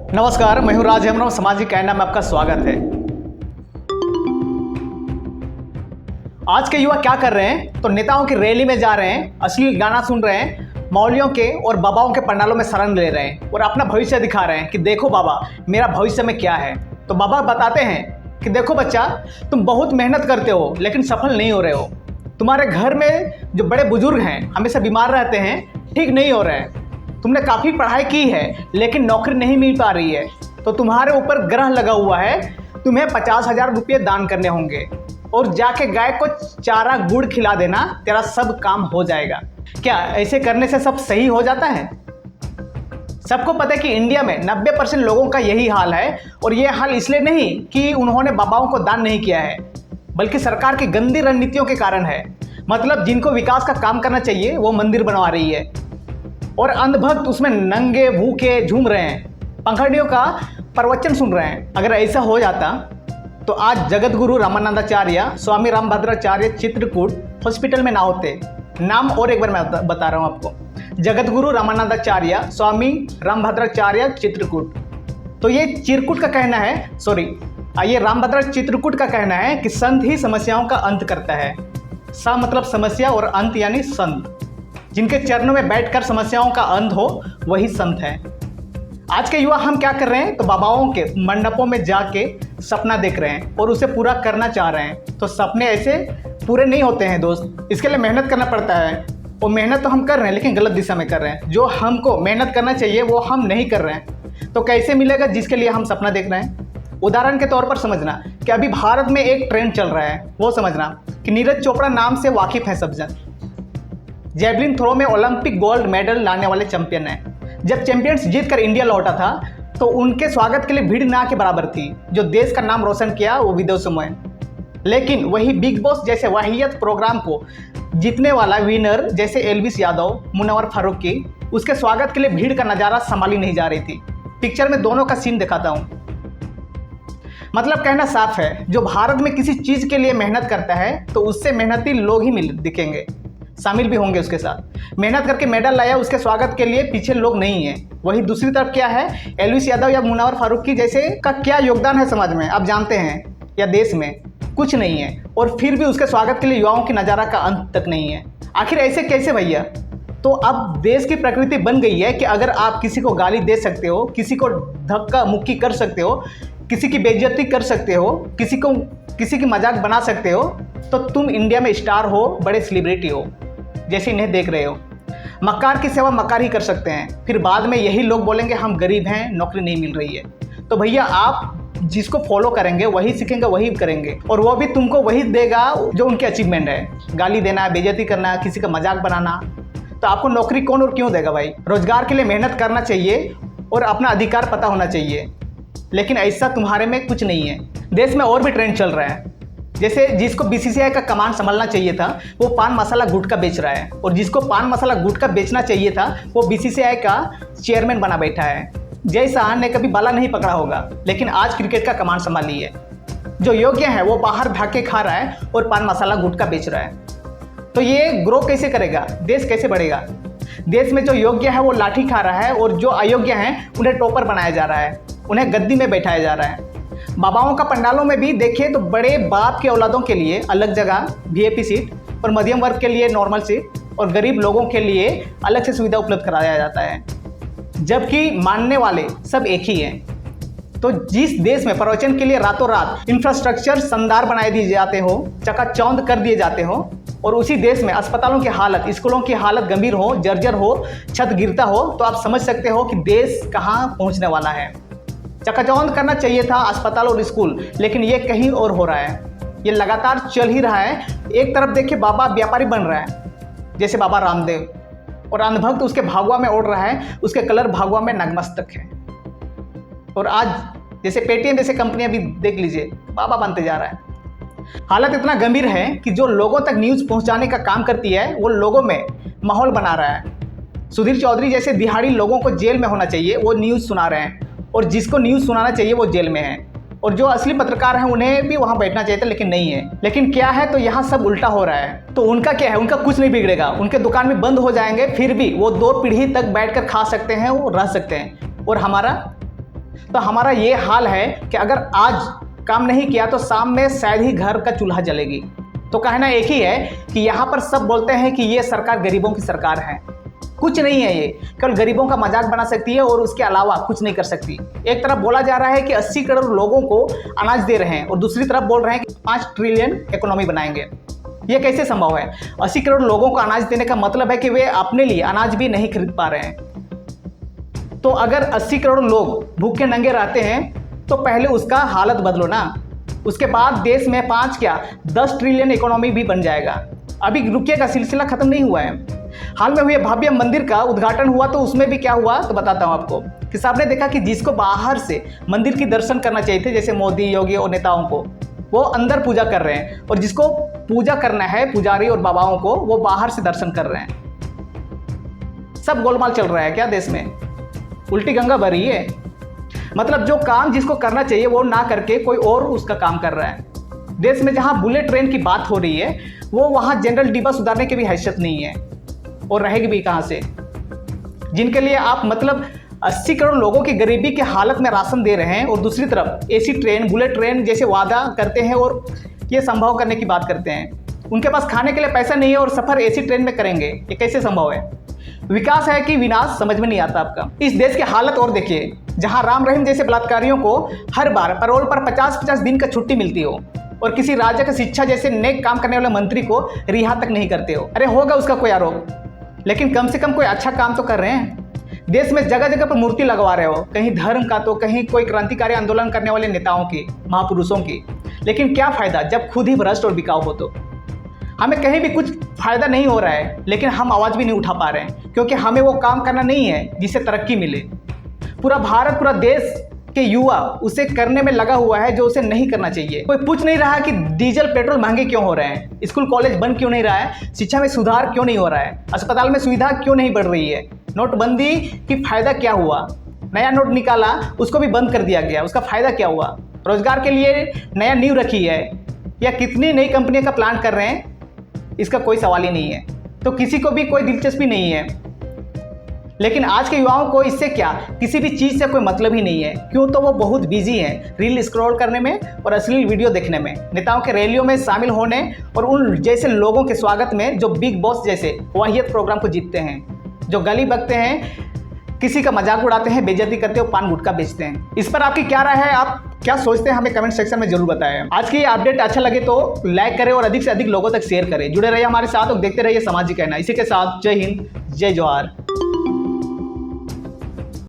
नमस्कार, मैं हूं राज हेमराम। सामाजिक कैंडा में आपका स्वागत है। आज के युवा क्या कर रहे हैं? तो नेताओं की रैली में जा रहे हैं, अश्लील गाना सुन रहे हैं, मौलवियों के और बाबाओं के पंडालों में शरण ले रहे हैं और अपना भविष्य दिखा रहे हैं कि देखो बाबा, मेरा भविष्य में क्या है। तो बाबा बताते हैं कि देखो बच्चा, तुम बहुत मेहनत करते हो लेकिन सफल नहीं हो रहे हो। तुम्हारे घर में जो बड़े बुजुर्ग हैं, हमेशा बीमार रहते हैं, ठीक नहीं हो रहे हैं। तुमने काफ़ी पढ़ाई की है लेकिन नौकरी नहीं मिल पा रही है, तो तुम्हारे ऊपर ग्रह लगा हुआ है, तुम्हें 50,000 रुपये दान करने होंगे और जाके गाय को चारा गुड़ खिला देना, तेरा सब काम हो जाएगा। क्या ऐसे करने से सब सही हो जाता है? सबको पता है कि इंडिया में 90% लोगों का यही हाल है, और ये हाल इसलिए नहीं कि उन्होंने बाबाओं को दान नहीं किया है, बल्कि सरकार की गंदी रणनीतियों के कारण है। मतलब जिनको विकास का काम करना चाहिए वो मंदिर बनवा रही है और अंधभक्त उसमें नंगे भूखे झूम रहे हैं, पंखड़ियों का प्रवचन सुन रहे हैं। अगर ऐसा हो जाता तो आज जगत गुरु रामानंदाचार्य स्वामी रामभद्राचार्य चित्रकूट हॉस्पिटल में ना होते। नाम और एक बार मैं बता रहा हूँ आपको, जगत गुरु रामानंदाचार्य स्वामी रामभद्राचार्य चित्रकूट। तो ये चिरकुट का कहना है, ये रामभद्र चित्रकूट का कहना है कि संत ही समस्याओं का अंत करता है। सा मतलब समस्या और अंत यानी संत। जिनके चरणों में बैठकर समस्याओं का अंत हो वही संत है। आज के युवा हम क्या कर रहे हैं? तो बाबाओं के मंडपों में जाके सपना देख रहे हैं और उसे पूरा करना चाह रहे हैं। तो सपने ऐसे पूरे नहीं होते हैं दोस्त, इसके लिए मेहनत करना पड़ता है। और मेहनत तो हम कर रहे हैं लेकिन गलत दिशा में कर रहे हैं। जो हमको मेहनत करना चाहिए वो हम नहीं कर रहे हैं। तो कैसे मिलेगा जिसके लिए हम सपना देख रहे हैं? उदाहरण के तौर पर समझना कि अभी भारत में एक ट्रेंड चल रहा है, वो समझना कि नीरज चोपड़ा नाम से वाकिफ है सब जन। जेवलिन थ्रो में ओलंपिक गोल्ड मेडल लाने वाले चैंपियन हैं। जब चैंपियंस जीतकर इंडिया लौटा था तो उनके स्वागत के लिए भीड़ ना के बराबर थी। जो देश का नाम रोशन किया वो विदेशों में। लेकिन वही बिग बॉस जैसे वाहियत प्रोग्राम को जीतने वाला विनर जैसे एल्विस यादव, मुनव्वर फारूकी, उसके स्वागत के लिए भीड़ का नज़ारा संभाली नहीं जा रही थी। पिक्चर में दोनों का सीन दिखाता हूँ। मतलब कहना साफ है, जो भारत में किसी चीज़ के लिए मेहनत करता है तो उससे मेहनती लोग ही दिखेंगे, शामिल भी होंगे उसके साथ। मेहनत करके मेडल लाया, उसके स्वागत के लिए पीछे लोग नहीं हैं। वही दूसरी तरफ क्या है, एल्विस यादव या मुनव्वर फारूकी जैसे का क्या योगदान है समाज में आप जानते हैं, या देश में? कुछ नहीं है। और फिर भी उसके स्वागत के लिए युवाओं की नज़ारा का अंत तक नहीं है। आखिर ऐसे कैसे भैया? तो अब देश की प्रकृति बन गई है कि अगर आप किसी को गाली दे सकते हो, किसी को धक्का मुक्की कर सकते हो, किसी की बेइज्जती कर सकते हो, किसी की मजाक बना सकते हो, तो तुम इंडिया में स्टार हो, बड़े सेलिब्रिटी हो जैसे इन्हें देख रहे हो। मक्कार की सेवा मक्कार ही कर सकते हैं। फिर बाद में यही लोग बोलेंगे हम गरीब हैं, नौकरी नहीं मिल रही है। तो भैया आप जिसको फॉलो करेंगे वही सीखेंगे, वही करेंगे, और वो भी तुमको वही देगा जो उनके अचीवमेंट है। गाली देना, बेइज्जती करना, किसी का मजाक बनाना, तो आपको नौकरी कौन और क्यों देगा भाई? रोजगार के लिए मेहनत करना चाहिए और अपना अधिकार पता होना चाहिए, लेकिन ऐसा तुम्हारे में कुछ नहीं है। देश में और भी ट्रेंड चल रहा है, जैसे जिसको बीसीसीआई का कमान संभालना चाहिए था वो पान मसाला गुटखा बेच रहा है, और जिसको पान मसाला गुटखा बेचना चाहिए था वो बीसीसीआई का चेयरमैन बना बैठा है। जय शाह ने कभी बाला नहीं पकड़ा होगा लेकिन आज क्रिकेट का कमान संभाली है। जो योग्य है वो बाहर भाग खा रहा है और पान मसाला गुटखा बेच रहा है। तो ये ग्रो कैसे करेगा? देश कैसे बढ़ेगा? देश में जो योग्य है वो लाठी खा रहा है और जो अयोग्य है उन्हें टॉपर बनाया जा रहा है, उन्हें गद्दी में बैठाया जा रहा है। बाबाओं का पंडालों में भी देखिए तो बड़े बाप के औलादों के लिए अलग जगह वीआईपी सीट, और मध्यम वर्ग के लिए नॉर्मल सीट, और गरीब लोगों के लिए अलग से सुविधा उपलब्ध कराया जाता है, जबकि मानने वाले सब एक ही हैं। तो जिस देश में प्रवचन के लिए रातों रात इंफ्रास्ट्रक्चर शानदार बनाए दिए जाते हो, चकाचौंध कर दिए जाते हो, और उसी देश में अस्पतालों की हालत, स्कूलों की हालत गंभीर हो, जर्जर हो, छत गिरता हो, तो आप समझ सकते हो कि देश कहाँ पहुँचने वाला है। चकाचौंध करना चाहिए था अस्पताल और स्कूल, लेकिन ये कहीं और हो रहा है। ये लगातार चल ही रहा है। एक तरफ देखिए बाबा व्यापारी बन रहा है जैसे बाबा रामदेव, और अंधभक्त उसके भागवा में ओढ़ रहा है, उसके कलर भागवा में नगमस्तक है। और आज जैसे पेटीएम जैसे कंपनियां भी देख लीजिए, बाबा बनते जा रहा है। हालत इतना गंभीर है कि जो लोगों तक न्यूज़ पहुंचाने का काम करती है वो लोगों में माहौल बना रहा है। सुधीर चौधरी जैसे दिहाड़ी लोगों को जेल में होना चाहिए वो न्यूज़ सुना रहे हैं, और जिसको न्यूज़ सुनाना चाहिए वो जेल में है, और जो असली पत्रकार हैं उन्हें भी वहाँ बैठना चाहिए था लेकिन नहीं है। लेकिन क्या है, तो यहाँ सब उल्टा हो रहा है। तो उनका क्या है, उनका कुछ नहीं बिगड़ेगा, उनके दुकान भी बंद हो जाएंगे, फिर भी वो 2 पीढ़ी तक बैठकर खा सकते हैं, वो रह सकते हैं। और हमारा तो हमारा ये हाल है कि अगर आज काम नहीं किया तो शाम में शायद ही घर का चूल्हा जलेगी। तो कहना एक ही है कि यहाँ पर सब बोलते हैं कि ये सरकार गरीबों की सरकार है। कुछ नहीं है, ये केवल गरीबों का मजाक बना सकती है और उसके अलावा कुछ नहीं कर सकती। एक तरफ बोला जा रहा है कि 80 करोड़ लोगों को अनाज दे रहे हैं और दूसरी तरफ बोल रहे हैं कि 5 ट्रिलियन इकोनॉमी बनाएंगे। ये कैसे संभव है? 80 करोड़ लोगों को अनाज देने का मतलब है कि वे अपने लिए अनाज भी नहीं खरीद पा रहे हैं। तो अगर 80 करोड़ लोग भूखे नंगे रहते हैं तो पहले उसका हालत बदलो ना। उसके बाद देश में 5 क्या 10 ट्रिलियन इकोनॉमी भी बन जाएगा। अभी रुकिएगा, सिलसिला खत्म नहीं हुआ है। हाल में हुए भव्य मंदिर का उद्घाटन हुआ तो उसमें भी क्या हुआ तो बताता हूं आपको कि सबने देखा कि जिसको बाहर से मंदिर की दर्शन करना चाहिए थे, जैसे मोदी, योगी और नेताओं को, वो अंदर पूजा कर रहे हैं, और जिसको पूजा करना है पुजारी और बाबाओं को, वो बाहर से दर्शन कर रहे हैं। सब गोलमाल चल रहा है क्या देश में? उल्टी गंगा बह रही है। मतलब जो काम जिसको करना चाहिए वो ना करके कोई और उसका काम कर रहा है। देश में जहां बुलेट ट्रेन की बात हो रही है वो वहां जनरल डिब्बा सुधारने की भी हैसियत नहीं है, और रहेगी भी कहां से, जिनके लिए आप मतलब 80 करोड़ लोगों की गरीबी के हालत में राशन दे रहे हैं, और दूसरी तरफ एसी ट्रेन, बुलेट ट्रेन जैसे वादा करते हैं और ये संभव करने की बात करते हैं। उनके पास खाने के लिए पैसा नहीं है और सफर एसी ट्रेन में करेंगे, ये कैसे संभव है? विकास है कि विनाश, समझ में नहीं आता आपका। इस देश की हालत और देखिए, जहां राम रहीम जैसे बलात्कारियों को हर बार पैरोल पर 50-50 दिन का छुट्टी मिलती हो, और किसी राज्य का शिक्षा जैसे नेक काम करने वाले मंत्री को रिहा तक नहीं करते हो। अरे होगा उसका कोई आरोप, लेकिन कम से कम कोई अच्छा काम तो कर रहे हैं। देश में जगह जगह पर मूर्ति लगवा रहे हो, कहीं धर्म का तो कहीं कोई क्रांतिकारी आंदोलन करने वाले नेताओं की, महापुरुषों की। लेकिन क्या फायदा जब खुद ही भ्रष्ट और बिकाऊ हो? तो हमें कहीं भी कुछ फायदा नहीं हो रहा है, लेकिन हम आवाज भी नहीं उठा पा रहे हैं, क्योंकि हमें वो काम करना नहीं है जिससे तरक्की मिले। पूरा भारत, पूरा देश के युवा उसे करने में लगा हुआ है जो उसे नहीं करना चाहिए। कोई पूछ नहीं रहा कि डीजल पेट्रोल महंगे क्यों हो रहे हैं, स्कूल कॉलेज बंद क्यों नहीं रहा है, शिक्षा में सुधार क्यों नहीं हो रहा है, अस्पताल में सुविधा क्यों नहीं बढ़ रही है, नोटबंदी की फायदा क्या हुआ, नया नोट निकाला उसको भी बंद कर दिया गया, उसका फायदा क्या हुआ, रोजगार के लिए नया नींव रखी है या कितनी नई कंपनियों का प्लान कर रहे हैं, इसका कोई सवाल ही नहीं है। तो किसी को भी कोई दिलचस्पी नहीं है। लेकिन आज के युवाओं को इससे क्या, किसी भी चीज़ से कोई मतलब ही नहीं है। क्यों? तो वो बहुत बिजी हैं रील स्क्रॉल करने में और अश्लील वीडियो देखने में, नेताओं के रैलियों में शामिल होने और उन जैसे लोगों के स्वागत में जो बिग बॉस जैसे वाहियत प्रोग्राम को जीतते हैं, जो गली बकते हैं, किसी का मजाक उड़ाते हैं, बेइज्जती करते हैं, पान गुटखा बेचते हैं। इस पर आपकी क्या राय है? आप क्या सोचते हैं? हमें कमेंट सेक्शन में जरूर बताएं। आज की ये अपडेट अच्छा लगे तो लाइक करें और अधिक से अधिक लोगों तक शेयर करें। जुड़े रहिए हमारे साथ और देखते रहिए समाज जी कहना। इसी के साथ जय हिंद, जय जवाहर।